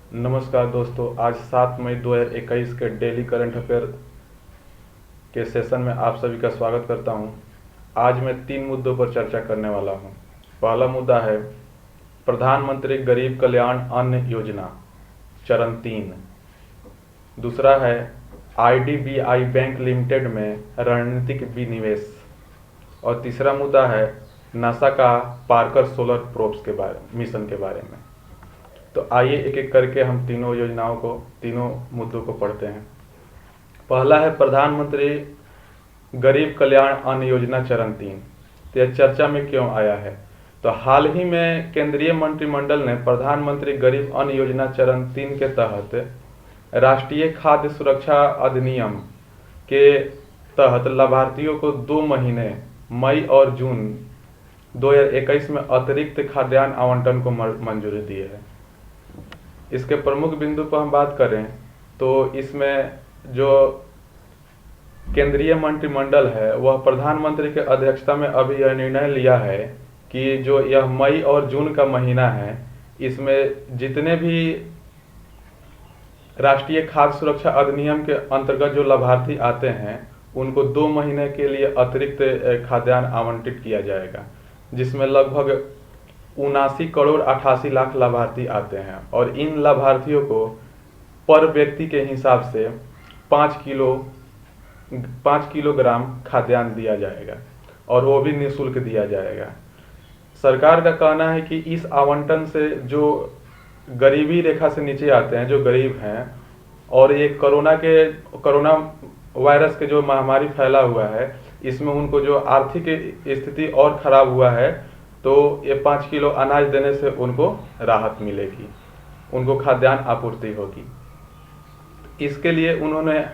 नमस्कार दोस्तों, आज 7 मई 2021 के डेली करंट अफेयर के सेशन में आप सभी का स्वागत करता हूं। आज मैं 3 मुद्दों पर चर्चा करने वाला हूं। पहला मुद्दा है प्रधानमंत्री गरीब कल्याण अन्न योजना चरण 3। दूसरा है IDBI बैंक लिमिटेड में रणनीतिक विनिवेश। और तीसरा मुद्दा है नासा का पार्कर सोलर प्रोब्स के मिशन के बारे में। तो आइए एक एक करके हम तीनों मुद्दों को पढ़ते हैं। पहला है प्रधानमंत्री गरीब कल्याण अन्न योजना चरण 3। तो यह चर्चा में क्यों आया है? तो हाल ही में केंद्रीय मंत्रिमंडल ने प्रधानमंत्री गरीब अन्न योजना चरण 3 के तहत राष्ट्रीय खाद्य सुरक्षा अधिनियम के तहत लाभार्थियों को 2 महीने मई और जून 2021 में अतिरिक्त खाद्यान्न आवंटन को मंजूरी दी है। इसके प्रमुख बिंदु पर हम बात करें तो इसमें जो केंद्रीय मंत्रिमंडल है वह प्रधानमंत्री के अध्यक्षता में अभी यह निर्णय लिया है कि जो यह मई और जून का महीना है, इसमें जितने भी राष्ट्रीय खाद्य सुरक्षा अधिनियम के अंतर्गत जो लाभार्थी आते हैं उनको 2 महीने के लिए अतिरिक्त खाद्यान्न आवंटित किया जाएगा, जिसमें लगभग 79 करोड़ 88 लाख लाभार्थी आते हैं। और इन लाभार्थियों को पर व्यक्ति के हिसाब से 5 किलोग्राम खाद्यान्न दिया जाएगा और वो भी निःशुल्क दिया जाएगा। सरकार का कहना है कि इस आवंटन से जो गरीबी रेखा से नीचे आते हैं, जो गरीब हैं, और ये कोरोना वायरस के जो महामारी फैला हुआ है, इसमें उनको जो आर्थिक स्थिति और खराब हुआ है, तो ये 5 किलो अनाज देने से उनको राहत मिलेगी, उनको खाद्यान्न आपूर्ति होगी। इसके लिए उन्होंने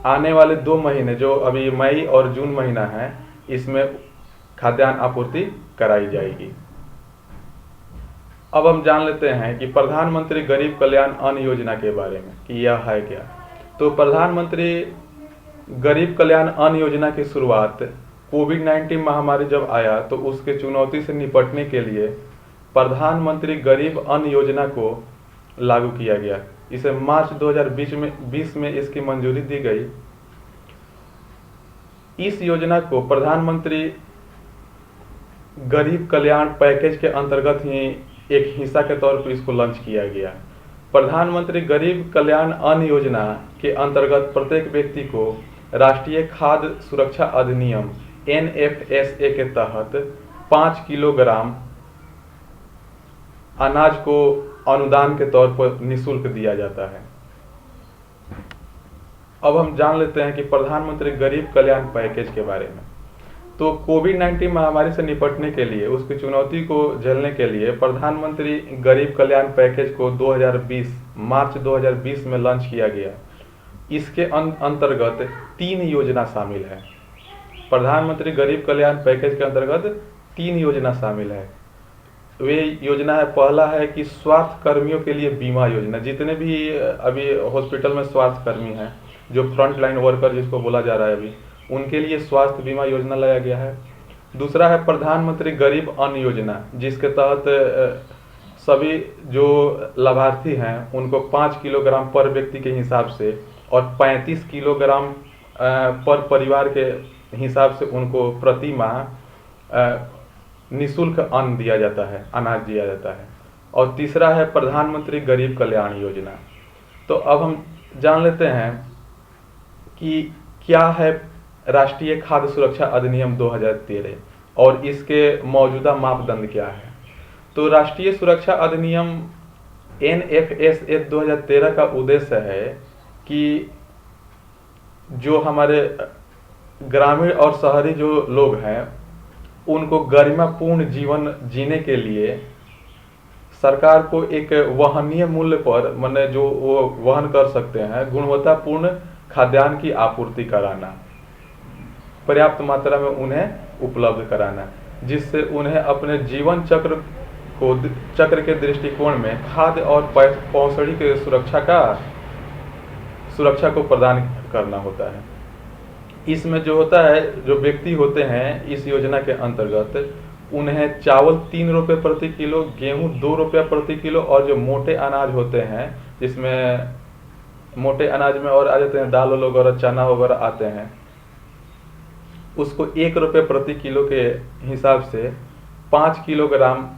आने वाले 2 महीने जो अभी मई और जून महीना है, इसमें खाद्यान्न आपूर्ति कराई जाएगी। अब हम जान लेते हैं कि प्रधानमंत्री गरीब कल्याण अन्न योजना के बारे में कि यह है क्या। तो प्रधानमंत्री गरीब कल्याण अन्न योजना की शुरुआत कोविड-19 महामारी जब आया तो उसके चुनौती से निपटने के लिए प्रधानमंत्री गरीब अन्न योजना को लागू किया गया। इसे मार्च 2020 में इसकी मंजूरी दी गई। इस योजना को प्रधानमंत्री गरीब कल्याण पैकेज के अंतर्गत ही एक हिस्सा के तौर पर इसको लॉन्च किया गया। प्रधानमंत्री गरीब कल्याण अन्न योजना के अंतर्गत प्रत्येक व्यक्ति को राष्ट्रीय खाद्य सुरक्षा अधिनियम NFSA के तहत 5 किलोग्राम अनाज को अनुदान के तौर पर निःशुल्क दिया जाता है। अब हम जान लेते हैं कि प्रधानमंत्री गरीब कल्याण पैकेज के बारे में। तो कोविड-19 महामारी से निपटने के लिए, उसकी चुनौती को झेलने के लिए प्रधानमंत्री गरीब कल्याण पैकेज को मार्च 2020 में लॉन्च किया गया। इसके अंतर्गत 3 योजना शामिल है। प्रधानमंत्री गरीब कल्याण पैकेज के अंतर्गत 3 योजना शामिल है। वे योजना है, पहला है कि स्वास्थ्य कर्मियों के लिए बीमा योजना। जितने भी अभी हॉस्पिटल में स्वास्थ्य कर्मी हैं, जो फ्रंट लाइन वर्कर जिसको बोला जा रहा है अभी, उनके लिए स्वास्थ्य बीमा योजना लाया गया है। दूसरा है प्रधानमंत्री गरीब अन्न योजना, जिसके तहत सभी जो लाभार्थी हैं उनको 5 किलोग्राम पर व्यक्ति के हिसाब से और 35 किलोग्राम पर परिवार के हिसाब से उनको प्रति माह निःशुल्क अन्न दिया जाता है, अनाज दिया जाता है। और तीसरा है प्रधानमंत्री गरीब कल्याण योजना। तो अब हम जान लेते हैं कि क्या है राष्ट्रीय खाद्य सुरक्षा अधिनियम 2013 और इसके मौजूदा मापदंड क्या है। तो राष्ट्रीय सुरक्षा अधिनियम NFSA 2013 का उद्देश्य है कि जो हमारे ग्रामीण और शहरी जो लोग हैं उनको गरिमापूर्ण जीवन जीने के लिए सरकार को एक वहनीय मूल्य पर, माने जो वो वहन कर सकते हैं, गुणवत्तापूर्ण खाद्यान्न की आपूर्ति कराना, पर्याप्त मात्रा में उन्हें उपलब्ध कराना, जिससे उन्हें अपने जीवन चक्र के दृष्टिकोण में खाद्य और पौष्टिक के सुरक्षा को प्रदान करना होता है। इसमें जो होता है, जो व्यक्ति होते हैं इस योजना के अंतर्गत, उन्हें चावल 3 रुपये प्रति किलो, गेहूं 2 रुपया प्रति किलो, और जो मोटे अनाज होते हैं जिसमें मोटे अनाज में और आ जाते हैं दाल वगैरह, चना वगैरह आते हैं, उसको 1 रुपये प्रति किलो के हिसाब से 5 किलोग्राम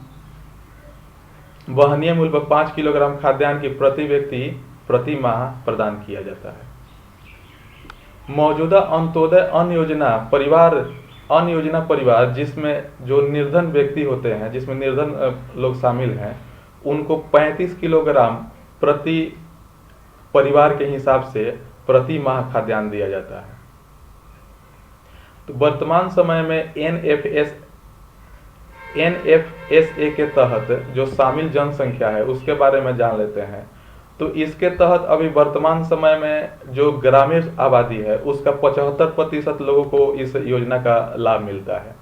वहनीय मूल्य पर 5 किलोग्राम खाद्यान्न की प्रति व्यक्ति प्रति माह प्रदान किया जाता है। मौजूदा अंत्योदय अन्न योजना परिवार जिसमें जो निर्धन व्यक्ति होते हैं, जिसमें निर्धन लोग शामिल हैं, उनको 35 किलोग्राम प्रति परिवार के हिसाब से प्रति माह खाद्यान्न दिया जाता है। तो वर्तमान समय में NFSA के तहत जो शामिल जनसंख्या है उसके बारे में जान लेते हैं। तो इसके तहत अभी वर्तमान समय में जो ग्रामीण आबादी है उसका 75% लोगों को इस योजना का लाभ मिलता है,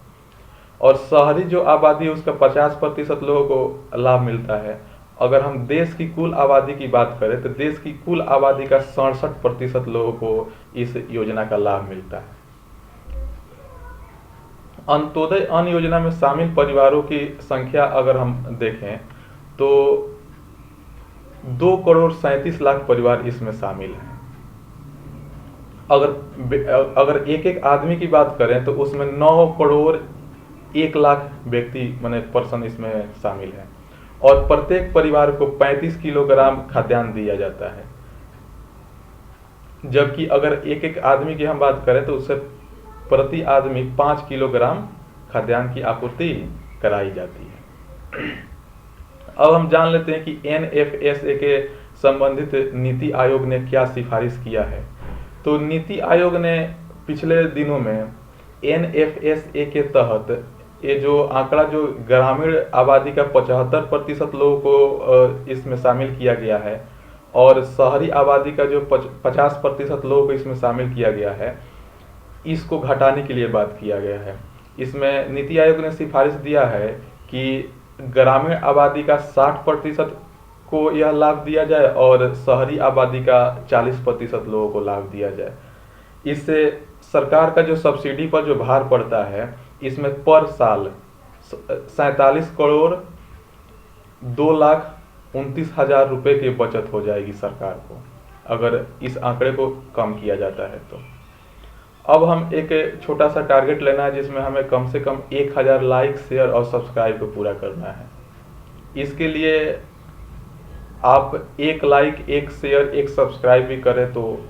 और शहरी जो आबादी है उसका 50% लोगों को लाभ मिलता है। अगर हम देश की कुल आबादी की बात करें तो देश की कुल आबादी का 67% लोगों को इस योजना का लाभ मिलता है। अंत्योदय अन्न योजना में शामिल परिवारों की संख्या अगर हम देखें तो 2,37,00,000 परिवार इसमें शामिल हैं। अगर एक आदमी की बात करें तो उसमें 9,01,00,000 व्यक्ति माने पर्सन इसमें शामिल है, और प्रत्येक परिवार को 35 किलोग्राम खाद्यान्न दिया जाता है। जबकि अगर एक आदमी की हम बात करें तो उससे प्रति आदमी 5 किलोग्राम खाद्यान्न की आपूर्ति कराई जाती है। अब हम जान लेते हैं कि NFSA के संबंधित नीति आयोग ने क्या सिफारिश किया है। तो नीति आयोग ने पिछले दिनों में NFSA के तहत ये जो आंकड़ा जो ग्रामीण आबादी का 75% लोगों को इसमें शामिल किया गया है, और शहरी आबादी का जो 50% लोगों को इसमें शामिल किया गया है, इसको घटाने के लिए बात किया गया है। इसमें नीति आयोग ने सिफारिश दिया है कि ग्रामीण आबादी का 60% को यह लाभ दिया जाए और शहरी आबादी का 40% लोगों को लाभ दिया जाए। इससे सरकार का जो सब्सिडी पर जो भार पड़ता है, इसमें पर साल 47,02,29,000 रुपये की बचत हो जाएगी सरकार को, अगर इस आंकड़े को कम किया जाता है। तो अब हम एक छोटा सा टारगेट लेना है जिसमें हमें कम से कम 1000 लाइक, शेयर और सब्सक्राइब को पूरा करना है। इसके लिए आप 1 लाइक, 1 शेयर, 1 सब्सक्राइब भी करें तो,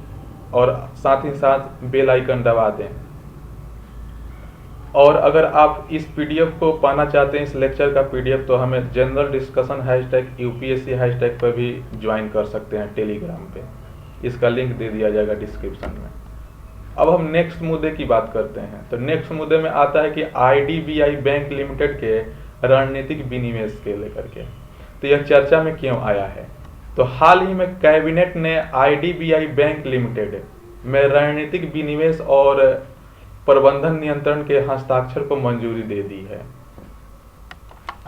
और साथ ही साथ बेल आइकन दबा दें। और अगर आप इस PDF को पाना चाहते हैं, इस लेक्चर का PDF, तो हमें जनरल डिस्कशन #UPSC हैशटैग पर भी ज्वाइन कर सकते हैं टेलीग्राम पे। इसका लिंक दे दिया जाएगा डिस्क्रिप्शन में। अब हम नेक्स्ट मुद्दे की बात करते हैं। तो नेक्स्ट मुद्दे में आता है कि IDBI बैंक लिमिटेड के रणनीतिक विनिवेश के लेकर के। तो यह चर्चा में क्यों आया है? तो हाल ही में कैबिनेट ने IDBI बैंक लिमिटेड में रणनीतिक विनिवेश और प्रबंधन नियंत्रण के हस्ताक्षर को मंजूरी दे दी है,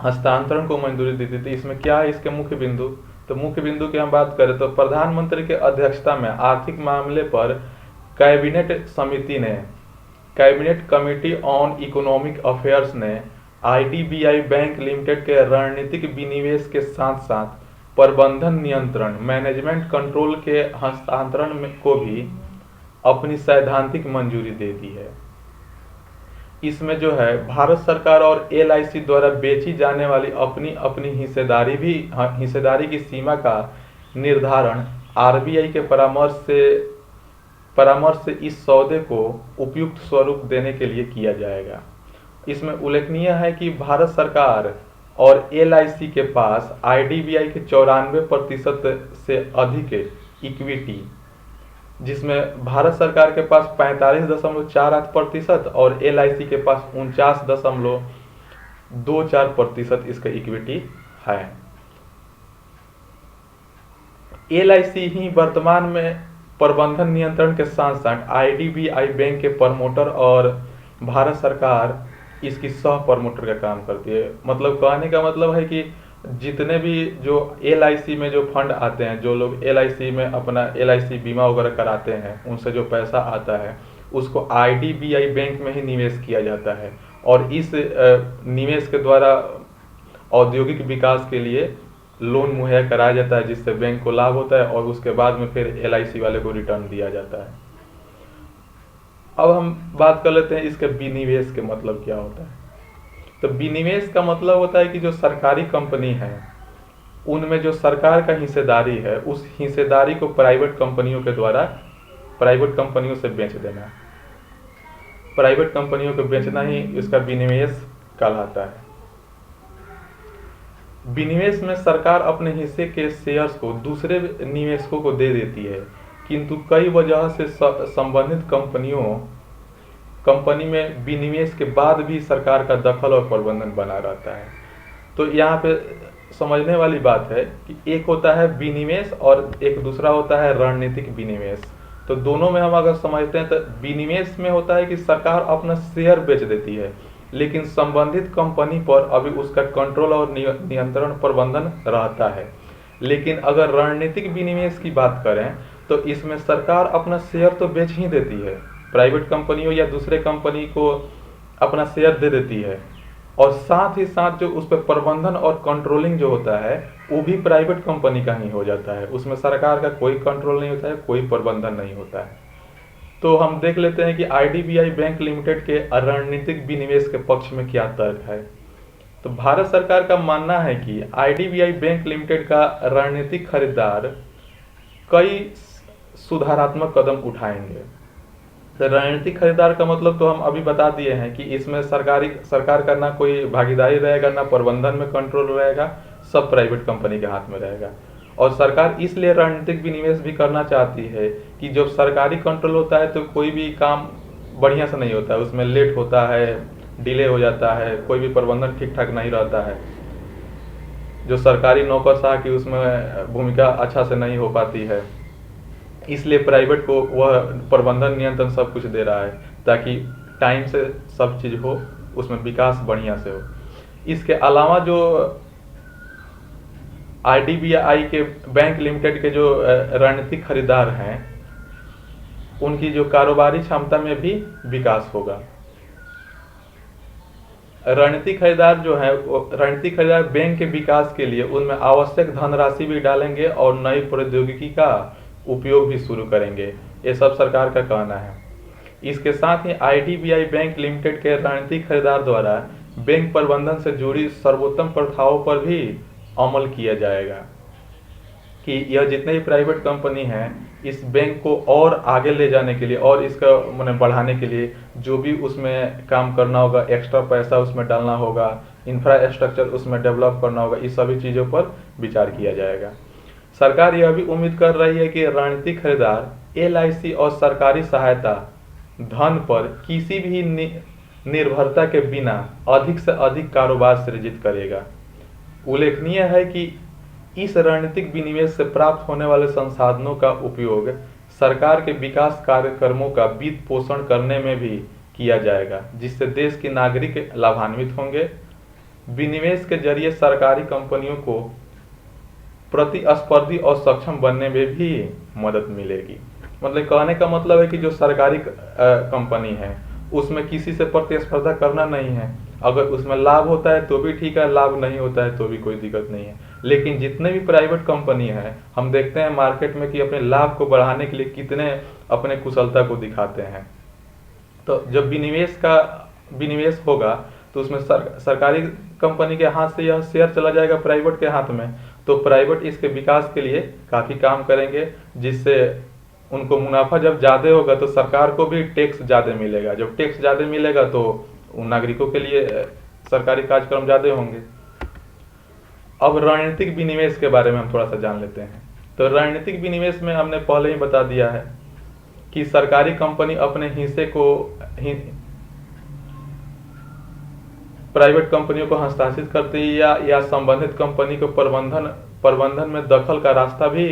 हस्तांतरण को मंजूरी दे दी थी। इसमें क्या है इसके मुख्य बिंदु? तो मुख्य बिंदु की हम बात करें तो प्रधानमंत्री के अध्यक्षता में आर्थिक मामले पर कैबिनेट समिति ने, cabinet committee on economic affairs ने IDBI बैंक लिमिटेड के रणनीतिक विनिवेश के साथ साथ प्रबंधन नियंत्रण, मैनेजमेंट कंट्रोल के हस्तांतरण में को भी अपनी सैद्धांतिक मंजूरी दे दी है। इसमें जो है भारत सरकार और LIC द्वारा बेची जाने वाली अपनी हिस्सेदारी की सीमा का निर्धारण RBI के परामर्श से इस सौदे को उपयुक्त स्वरूप देने के लिए किया जाएगा। इसमें उल्लेखनीय है कि भारत सरकार और LIC के पास IDBI के 94% से अधिक इक्विटी, जिसमें भारत सरकार के पास 45.48% और LIC के पास 49.24% इसका इक्विटी है। LIC ही वर्तमान में प्रबंधन नियंत्रण के साथ साथ IDBI बैंक के प्रमोटर और भारत सरकार इसकी सह प्रमोटर का काम करती है। मतलब कहने का मतलब है कि जितने भी जो LIC में जो फंड आते हैं, जो लोग LIC में अपना LIC बीमा वगैरह कराते हैं, उनसे जो पैसा आता है उसको IDBI बैंक में ही निवेश किया जाता है और इस निवेश के द्वारा औद्योगिक विकास के लिए लोन मुहैया कराया जाता है, जिससे बैंक को लाभ होता है और उसके बाद में फिर LIC वाले को रिटर्न दिया जाता है। अब हम बात कर लेते हैं इसके विनिवेश के मतलब क्या होता है। तो विनिवेश का मतलब होता है कि जो सरकारी कंपनी है उनमें जो सरकार का हिस्सेदारी है, उस हिस्सेदारी को प्राइवेट कंपनियों के द्वारा प्राइवेट कंपनियों से बेच देना। प्राइवेट कंपनियों को बेचना ही इसका विनिवेश कहलाता है। विनिवेश में सरकार अपने हिस्से के शेयर्स को दूसरे निवेशकों को दे देती है, किंतु कई वजह से संबंधित कंपनी में विनिवेश के बाद भी सरकार का दखल और प्रबंधन बना रहता है। तो यहाँ पे समझने वाली बात है कि एक होता है विनिवेश और एक दूसरा होता है रणनीतिक विनिवेश। तो दोनों में हम अगर समझते हैं तो विनिवेश में होता है कि सरकार अपना शेयर बेच देती है, लेकिन संबंधित कंपनी पर अभी उसका कंट्रोल और नियंत्रण प्रबंधन रहता है। लेकिन अगर रणनीतिक विनिवेश की बात करें तो इसमें सरकार अपना शेयर तो बेच ही देती है, प्राइवेट कंपनियों या दूसरे कंपनी को अपना शेयर दे देती है, और साथ ही साथ जो उस पर प्रबंधन और कंट्रोलिंग जो होता है वो भी प्राइवेट कंपनी का ही हो जाता है। उसमें सरकार का कोई कंट्रोल नहीं होता है, कोई प्रबंधन नहीं होता है। तो हम देख लेते हैं कि IDBI बैंक लिमिटेड के रणनीतिक विनिवेश के पक्ष में क्या तर्क है। तो भारत सरकार का मानना है कि IDBI बैंक लिमिटेड का रणनीतिक खरीदार कई सुधारात्मक कदम उठाएंगे। तो रणनीतिक खरीदार का मतलब तो हम अभी बता दिए हैं कि इसमें सरकार का ना कोई भागीदारी रहेगा, ना प्रबंधन में कंट्रोल रहेगा, सब प्राइवेट कंपनी के हाथ में रहेगा। और सरकार इसलिए रणनीतिक विनिवेश भी करना चाहती है कि जब सरकारी कंट्रोल होता है तो कोई भी काम बढ़िया से नहीं होता है, उसमें लेट होता है, डिले हो जाता है, कोई भी प्रबंधन ठीक ठाक नहीं रहता है, जो सरकारी नौकरशाह की उसमें भूमिका अच्छा से नहीं हो पाती है। इसलिए प्राइवेट को वह प्रबंधन नियंत्रण सब कुछ दे रहा है ताकि टाइम से सब चीज़ हो, उसमें विकास बढ़िया से हो। इसके अलावा जो IDBI के बैंक लिमिटेड के जो रणनीतिक खरीदार हैं उनकी जो कारोबारी क्षमता में भी विकास होगा। रणनीतिक खरीदार जो है रणनीतिक खरीदार बैंक के विकास के लिए उनमें आवश्यक धनराशि भी डालेंगे और नई प्रौद्योगिकी का उपयोग भी शुरू करेंगे, ये सब सरकार का कहना है। इसके साथ ही IDBI बैंक लिमिटेड के रणनीतिक खरीदार द्वारा बैंक प्रबंधन से जुड़ी सर्वोत्तम प्रथाओं पर भी अमल किया जाएगा कि यह जितने भी प्राइवेट कंपनी हैं इस बैंक को और आगे ले जाने के लिए और इसका माने बढ़ाने के लिए जो भी उसमें काम करना होगा, एक्स्ट्रा पैसा उसमें डालना होगा, इंफ्रास्ट्रक्चर उसमें डेवलप करना होगा, इस सभी चीज़ों पर विचार किया जाएगा। सरकार यह भी उम्मीद कर रही है कि रणनीतिक खरीदार LIC और सरकारी सहायता धन पर किसी भी निर्भरता के बिना अधिक से अधिक कारोबार सृजित करेगा। उल्लेखनीय है कि इस रणनीतिक विनिवेश से प्राप्त होने वाले संसाधनों का उपयोग सरकार के विकास कार्यक्रमों का वित्त पोषण करने में भी किया जाएगा, जिससे देश के नागरिक लाभान्वित होंगे। विनिवेश के जरिए सरकारी कंपनियों को प्रतिस्पर्धी और सक्षम बनने में भी मदद मिलेगी। मतलब कहने का मतलब है कि जो सरकारी कंपनी है उसमें किसी से प्रतिस्पर्धा करना नहीं है। अगर उसमें लाभ होता है तो भी ठीक है, लाभ नहीं होता है तो भी कोई दिक्कत नहीं है। लेकिन जितने भी प्राइवेट कंपनी है हम देखते हैं मार्केट में कि अपने लाभ को बढ़ाने के लिए कितने अपने कुशलता को दिखाते हैं। तो जब विनिवेश होगा तो उसमें सरकारी कंपनी के हाथ से यह शेयर चला जाएगा प्राइवेट के हाथ में, तो प्राइवेट इसके विकास के लिए काफ़ी काम करेंगे, जिससे उनको मुनाफा जब ज़्यादा होगा तो सरकार को भी टैक्स ज़्यादा मिलेगा। जब टैक्स ज़्यादा मिलेगा तो उन नागरिकों के लिए सरकारी कार्यक्रम ज़्यादा होंगे। अब रणनीतिक विनिवेश के बारे में हम थोड़ा सा जान लेते हैं। तो रणनीतिक विनिवेश में हमने पहले ही बता दिया है कि सरकारी कंपनी अपने हिस्से को प्राइवेट कंपनियों को हस्तांतरित करती है या संबंधित कंपनी को प्रबंधन में दखल का रास्ता भी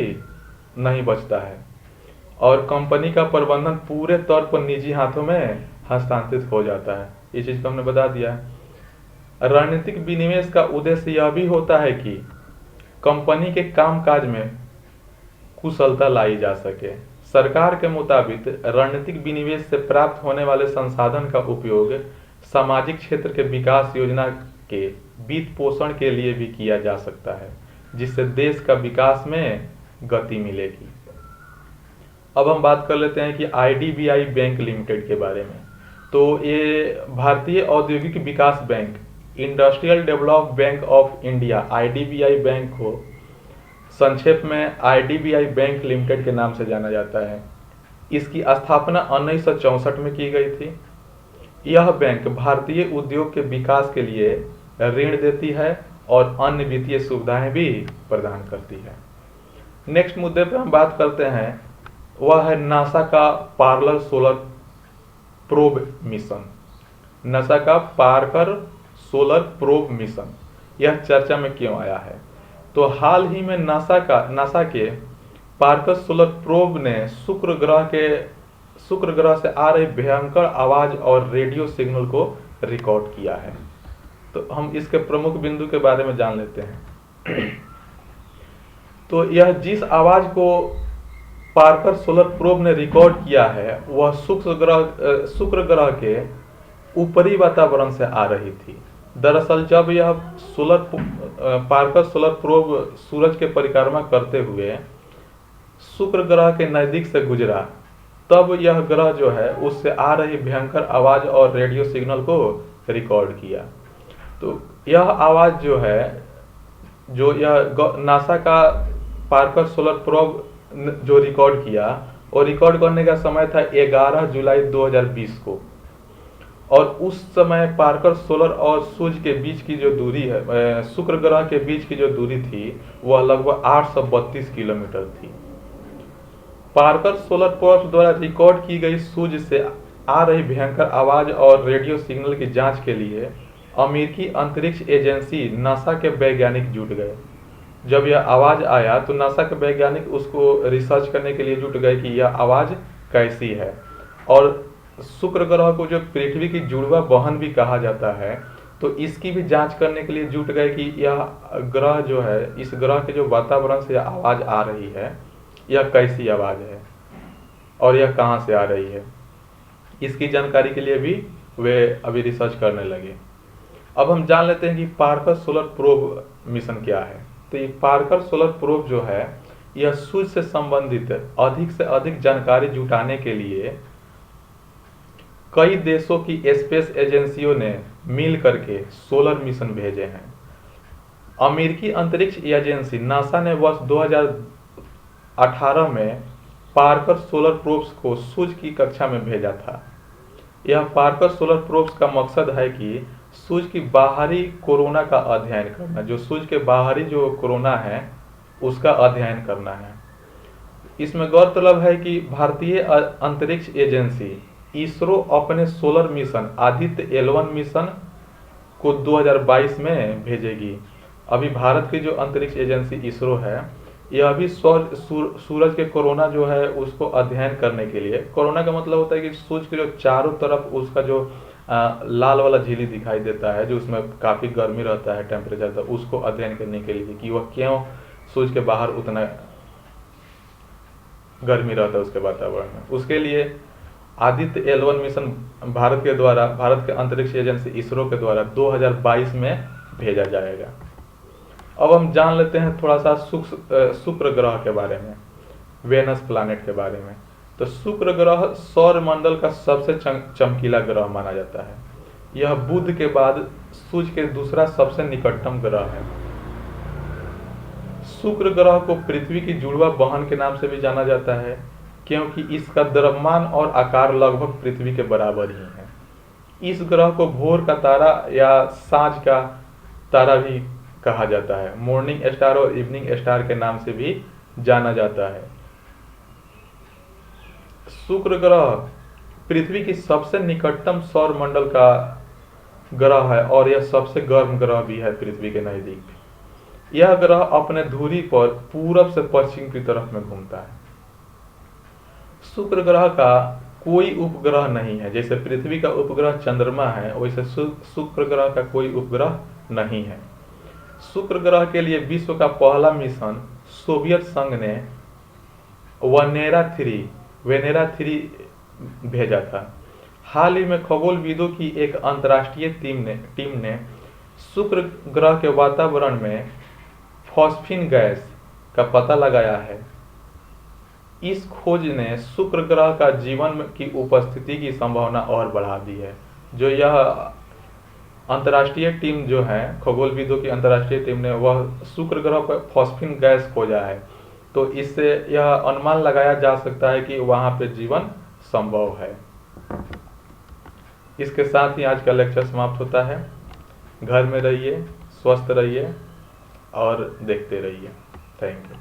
नहीं बचता है और कंपनी का प्रबंधन पूरे तौर पर निजी हाथों में हस्तांतरित हो जाता है। ये चीज़ को हमने बता दिया है। रणनीतिक विनिवेश का उद्देश्य यह भी होता है कि कंपनी के कामकाज में कुशलता लाई जा सके। सरकार के मुताबिक रणनीतिक विनिवेश से प्राप्त होने वाले संसाधन का उपयोग सामाजिक क्षेत्र के विकास योजना के वित्त पोषण के लिए भी किया जा सकता है, जिससे देश का विकास में गति मिलेगी। अब हम बात कर लेते हैं कि आईडीबीआई बैंक लिमिटेड के बारे में। तो ये भारतीय औद्योगिक विकास bank, industrial develop bank of India, IDBI bank को संक्षेप में आईडीबीआई बैंक लिमिटेड के नाम से जाना जाता है। इसकी स्थापना 1964 में की गई थी। यह बैंक भारतीय उद्योग के विकास के लिए ऋण देती है और अन्य वित्तीय सुविधाएं भी प्रदान करती है। नेक्स्ट मुद्दे पे हम बात करते हैं, वह है नासा का Parker solar probe mission. NASA का पार्कर सोलर प्रोब मिशन यह चर्चा में क्यों आया है? तो हाल ही में नासा के पार्कर सोलर प्रोब ने शुक्र ग्रह से आ रही भयंकर आवाज और रेडियो सिग्नल को रिकॉर्ड किया है। तो हम इसके प्रमुख बिंदु के बारे में जान लेते हैं। तो यह जिस आवाज को पार्कर सोलर प्रोब ने रिकॉर्ड किया है वह शुक्र ग्रह के ऊपरी वातावरण से आ रही थी। दरअसल जब यह पार्कर सोलर प्रोब सूरज के परिक्रमा करते हुए शुक्र ग्रह के नजदीक से गुजरा, तब यह ग्रह जो है उससे आ रही भयंकर आवाज और रेडियो सिग्नल को रिकॉर्ड किया। तो यह आवाज जो है, जो यह नासा का पार्कर सोलर प्रोब जो रिकॉर्ड किया, और रिकॉर्ड करने का समय था 11 जुलाई 2020 को, और उस समय पार्कर सोलर और सूर्य के बीच की जो दूरी है, शुक्र ग्रह के बीच की जो दूरी थी वह लगभग 832 किलोमीटर थी। पार्कर सोलर प्रोब द्वारा रिकॉर्ड की गई सूर्य से आ रही भयंकर आवाज और रेडियो सिग्नल की जांच के लिए अमेरिकी अंतरिक्ष एजेंसी नासा के वैज्ञानिक जुट गए। जब यह आवाज आया तो नासा के वैज्ञानिक उसको रिसर्च करने के लिए जुट गए कि यह आवाज कैसी है, और शुक्र ग्रह को जो पृथ्वी की जुड़वा बहन भी कहा जाता है, तो इसकी भी जांच करने के लिए जुट गए कि यह ग्रह जो है, इस ग्रह के जो वातावरण से आवाज आ रही है यह कैसी आवाज है और यह कहाँ से आ रही है। इसकी जानकारी के लिए भी वे अभी रिसर्च करने लगे। अब हम जान लेते हैं कि पार्कर सोलर प्रोब मिशन क्या है। तो ये पार्कर सोलर प्रोब जो है यह सूर्य से संबंधित अधिक से अधिक जानकारी जुटाने के लिए कई देशों की स्पेस एजेंसियों ने मिल करके सोलर मिशन भेजे हैं। अमेरिकी अंतरिक्ष एजेंसी नासा ने वर्ष 2018 में पार्कर सोलर प्रोब्स को सूर्य की कक्षा में भेजा था। यह पार्कर सोलर प्रोब्स का मकसद है कि सूर्य की बाहरी कोरोना का अध्ययन करना, जो सूर्य के बाहरी जो कोरोना है उसका अध्ययन करना है। इसमें गौरतलब है कि भारतीय अंतरिक्ष एजेंसी इसरो अपने solar mission Aditya L1 mission को 2022 में भेजेगी। अभी भारत की जो अंतरिक्ष एजेंसी इसरो है, यह अभी सूरज के कोरोना जो है उसको अध्ययन करने के लिए, कोरोना का मतलब होता है कि सूरज के जो चारों तरफ उसका जो लाल वाला झिल्ली दिखाई देता है, जो उसमें काफ़ी गर्मी रहता है, टेम्परेचर, तो उसको अध्ययन करने के लिए कि वह क्यों सूरज के बाहर उतना गर्मी रहता है उसके वातावरण में, उसके लिए आदित्य L1 मिशन भारत के अंतरिक्ष एजेंसी इसरो के द्वारा 2022 में भेजा जाएगा। अब हम जान लेते हैं थोड़ा सा शुक्र ग्रह के बारे में, वेनस प्लैनेट के बारे में। तो शुक्र ग्रह सौर मंडल का सबसे चमकीला ग्रह माना जाता है। यह बुध के बाद सूर्य के दूसरा सबसे निकटतम ग्रह है। शुक्र ग्रह को पृथ्वी की जुड़वा बहन के नाम से भी जाना जाता है, क्योंकि इसका द्रव्यमान और आकार लगभग पृथ्वी के बराबर ही है। इस ग्रह को भोर का तारा या सांझ का तारा भी कहा जाता है, मॉर्निंग स्टार और इवनिंग स्टार के नाम से भी जाना जाता है। शुक्र ग्रह पृथ्वी की सबसे निकटतम सौर मंडल का ग्रह है और यह सबसे गर्म ग्रह भी है पृथ्वी के नजदीक। यह ग्रह अपने धुरी पर पूरब से पश्चिम की तरफ में घूमता है। शुक्र ग्रह का कोई उपग्रह नहीं है, जैसे पृथ्वी का उपग्रह चंद्रमा है वैसे शुक्र ग्रह का कोई उपग्रह नहीं है। शुक्र ग्रह के लिए विश्व का पहला मिशन सोवियत संघ ने वेनेरा 3 भेजा था। हाल ही में खगोलविदों की एक अंतर्राष्ट्रीय टीम ने शुक्र ग्रह के वातावरण में फॉस्फीन गैस का पता लगाया है। इस खोज ने शुक्र ग्रह का जीवन की उपस्थिति की संभावना और बढ़ा दी है। जो यह अंतर्राष्ट्रीय टीम जो है, खगोलविदों की अंतर्राष्ट्रीय टीम ने वह शुक्र ग्रह पर फॉस्फीन गैस खोजा है, तो इससे यह अनुमान लगाया जा सकता है कि वहाँ पे जीवन संभव है। इसके साथ ही आज का लेक्चर समाप्त होता है। घर में रहिए, स्वस्थ रहिए और देखते रहिए। Thank you.